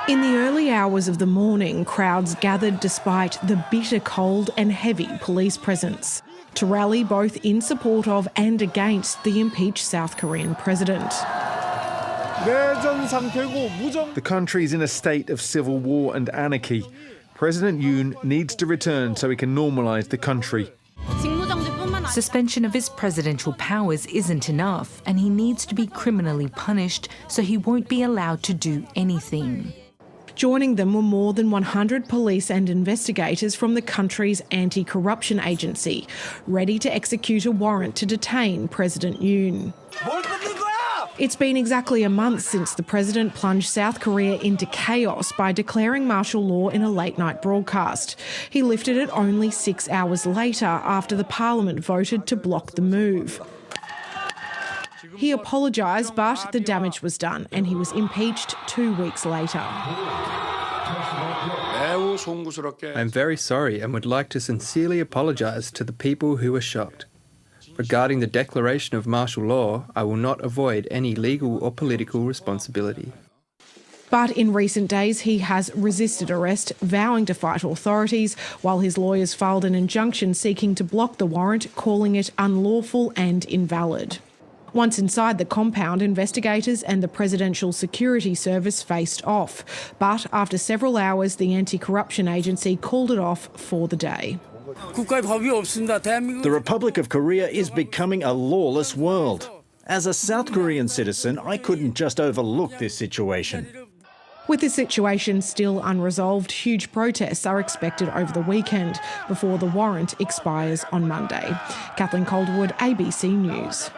In the early hours of the morning, crowds gathered despite the bitter cold and heavy police presence to rally both in support of and against the impeached South Korean president. The country is in a state of civil war and anarchy. President Yoon needs to return so he can normalise the country. Suspension of his presidential powers isn't enough, and he needs to be criminally punished so he won't be allowed to do anything. Joining them were more than 100 police and investigators from the country's anti-corruption agency, ready to execute a warrant to detain President Yoon. It's been exactly a month since the president plunged South Korea into chaos by declaring martial law in a late-night broadcast. He lifted it only 6 hours later after the parliament voted to block the move. He apologised, but the damage was done and he was impeached 2 weeks later. I'm very sorry and would like to sincerely apologise to the people who were shocked. Regarding the declaration of martial law, I will not avoid any legal or political responsibility. But in recent days, he has resisted arrest, vowing to fight authorities, while his lawyers filed an injunction seeking to block the warrant, calling it unlawful and invalid. Once inside the compound, investigators and the Presidential Security Service faced off. But after several hours, the anti-corruption agency called it off for the day. The Republic of Korea is becoming a lawless world. As a South Korean citizen, I couldn't just overlook this situation. With the situation still unresolved, huge protests are expected over the weekend before the warrant expires on Monday. Kathleen Calderwood, ABC News.